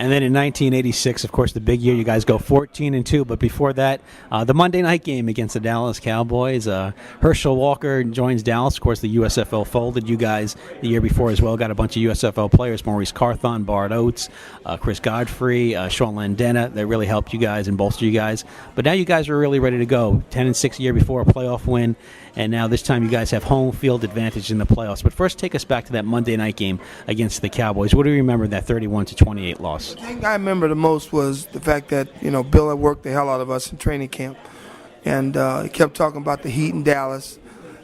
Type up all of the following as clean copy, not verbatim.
And then in 1986, of course, the big year, you guys go 14-2. But before that, the Monday night game against the Dallas Cowboys. Herschel Walker joins Dallas. Of course, the USFL folded you guys the year before as well. Got a bunch of USFL players: Maurice Carthon, Bart Oates, Chris Godfrey, Sean Landena. That really helped you guys and bolstered you guys. But now you guys are really ready to go. 10-6 a year before, a playoff win. And now this time you guys have home field advantage in the playoffs. But first, take us back to that Monday night game against the Cowboys. What do you remember that 31-28 loss? The thing I remember the most was the fact that, Bill had worked the hell out of us in training camp. And he kept talking about the heat in Dallas,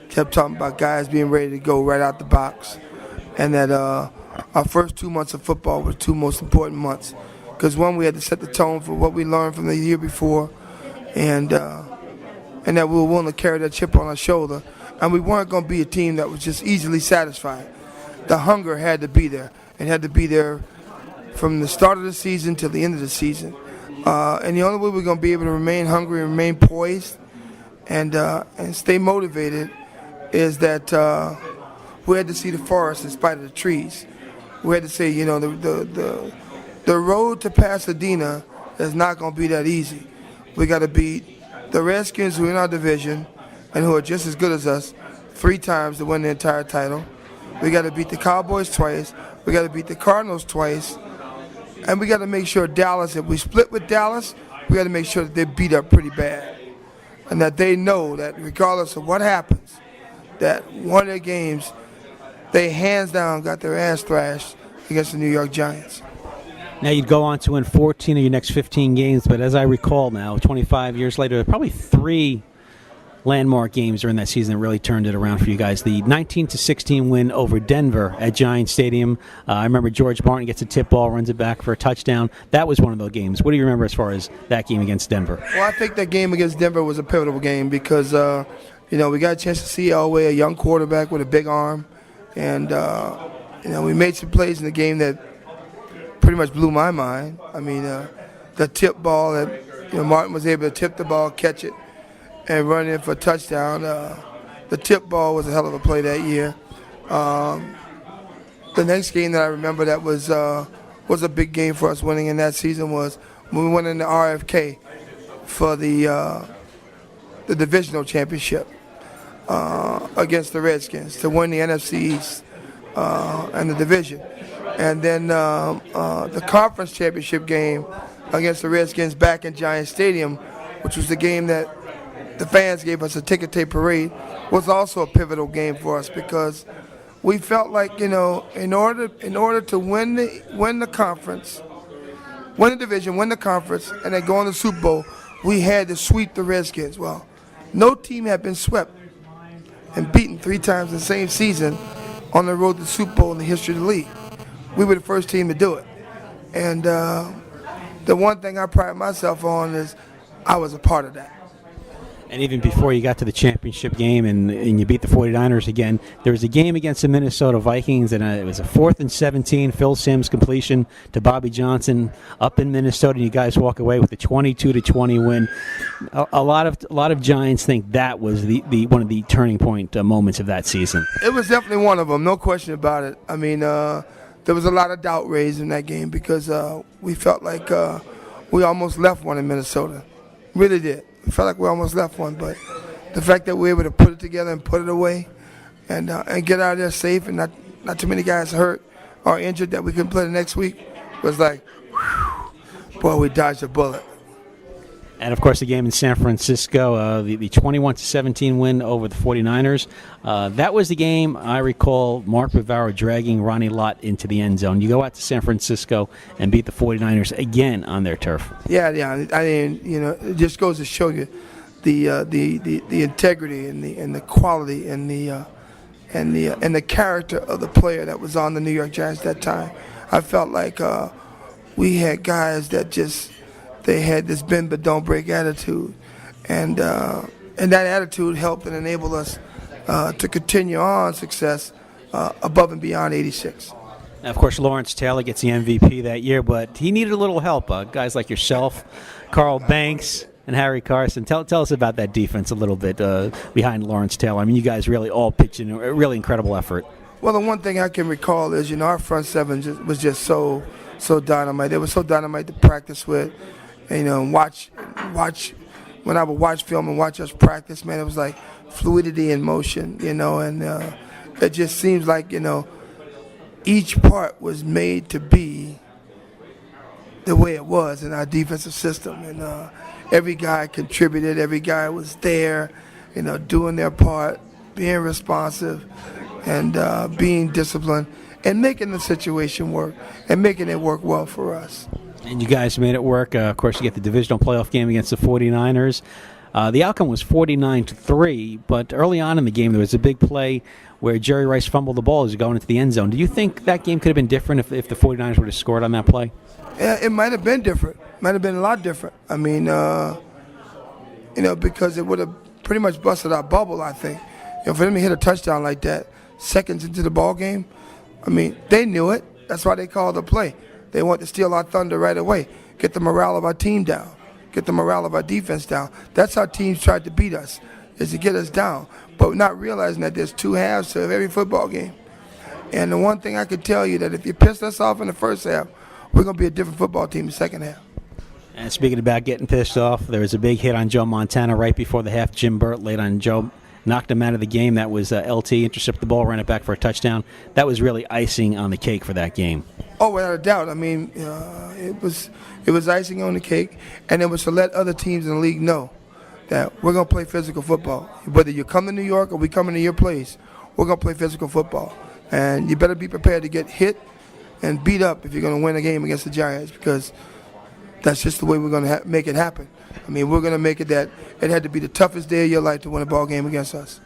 kept talking about guys being ready to go right out the box. And that our first 2 months of football were 2 most important months. Because, one, we had to set the tone for what we learned from the year before. And that we were willing to carry that chip on our shoulder. And we weren't going to be a team that was just easily satisfied. The hunger had to be there. It had to be there from the start of the season to the end of the season. And the only way we're going to be able to remain hungry and remain poised and stay motivated is that we had to see the forest in spite of the trees. We had to say, the road to Pasadena is not going to be that easy. We got to beat the Redskins, who are in our division and who are just as good as us, 3 times to win the entire title. We got to beat the Cowboys twice. We got to beat the Cardinals twice. And we got to make sure Dallas, if we split with Dallas, we got to make sure that they beat up pretty bad. And that they know that regardless of what happens, that one of their games, they hands down got their ass thrashed against the New York Giants. Now you'd go on to win 14 of your next 15 games, but as I recall now, 25 years later, probably 3 landmark games during that season that really turned it around for you guys. The 19-16 win over Denver at Giants Stadium. I remember George Martin gets a tip ball, runs it back for a touchdown. That was one of those games. What do you remember as far as that game against Denver? Well, I think that game against Denver was a pivotal game because, we got a chance to see Elway, a young quarterback with a big arm. And, we made some plays in the game that pretty much blew my mind. I mean, the tip ball that Martin was able to tip the ball, catch it, and run in for a touchdown. The tip ball was a hell of a play that year. The next game that I remember that was a big game for us winning in that season was when we went into RFK for the divisional championship against the Redskins to win the NFC East and the division. And then the conference championship game against the Redskins back in Giants Stadium, which was the game that the fans gave us a ticket tape parade, was also a pivotal game for us because we felt like, in order to win the conference, win the division, win the conference, and then go in the Super Bowl, we had to sweep the Redskins. Well, no team had been swept and beaten 3 times in the same season on the road to the Super Bowl in the history of the league. We were the first team to do it. And the one thing I pride myself on is I was a part of that. And even before you got to the championship game and you beat the 49ers again, there was a game against the Minnesota Vikings, and it was a 4th and 17, Phil Simms completion to Bobby Johnson up in Minnesota, and you guys walk away with a 22-20 win. A lot of Giants think that was the one of the turning point moments of that season. It was definitely one of them, no question about it. I mean, there was a lot of doubt raised in that game because we felt like we almost left one in Minnesota. Really did. We felt like we almost left one, but the fact that we were able to put it together and put it away and get out of there safe and not too many guys hurt or injured that we couldn't play the next week was like, whew, boy, we dodged a bullet. And, of course, the game in San Francisco, the 21-17 win over the 49ers. That was the game, I recall, Mark Bavaro dragging Ronnie Lott into the end zone. You go out to San Francisco and beat the 49ers again on their turf. Yeah. I mean, it just goes to show you the integrity and the quality and the character of the player that was on the New York Giants that time. I felt like we had guys that just – they had this bend but don't break attitude, and that attitude helped and enabled us to continue on success above and beyond 86. Now, of course, Lawrence Taylor gets the MVP that year, but he needed a little help. Guys like yourself, Carl Banks, and Harry Carson. Tell us about that defense a little bit behind Lawrence Taylor. I mean, you guys really all pitched in a really incredible effort. Well, the one thing I can recall is, our front seven was just so so dynamite. They were so dynamite to practice with. And, watch. When I would watch film and watch us practice, man, it was like fluidity in motion, and it just seems like, each part was made to be the way it was in our defensive system. And every guy contributed, every guy was there, doing their part, being responsive, and being disciplined, and making the situation work, and making it work well for us. And you guys made it work. Of course, you get the divisional playoff game against the 49ers. The outcome was 49-3, but early on in the game, there was a big play where Jerry Rice fumbled the ball as he was going into the end zone. Do you think that game could have been different if the 49ers would have scored on that play? Yeah, it might have been different. Might have been a lot different. I mean, because it would have pretty much busted our bubble, I think. For them to hit a touchdown like that, seconds into the ball game, I mean, they knew it. That's why they called the play. They want to steal our thunder right away, get the morale of our team down, get the morale of our defense down. That's how teams tried to beat us, is to get us down, but not realizing that there's two halves to every football game. And the one thing I could tell you, that if you pissed us off in the first half, we're going to be a different football team in the second half. And speaking about getting pissed off, there was a big hit on Joe Montana right before the half. Jim Burt laid on Joe, knocked him out of the game. That was LT, intercepted the ball, ran it back for a touchdown. That was really icing on the cake for that game. Oh, without a doubt. I mean, it was icing on the cake, and it was to let other teams in the league know that we're going to play physical football. Whether you come to New York or we come into your place, we're going to play physical football. And you better be prepared to get hit and beat up if you're going to win a game against the Giants, because that's just the way we're going to make it happen. I mean, we're going to make it that it had to be the toughest day of your life to win a ball game against us.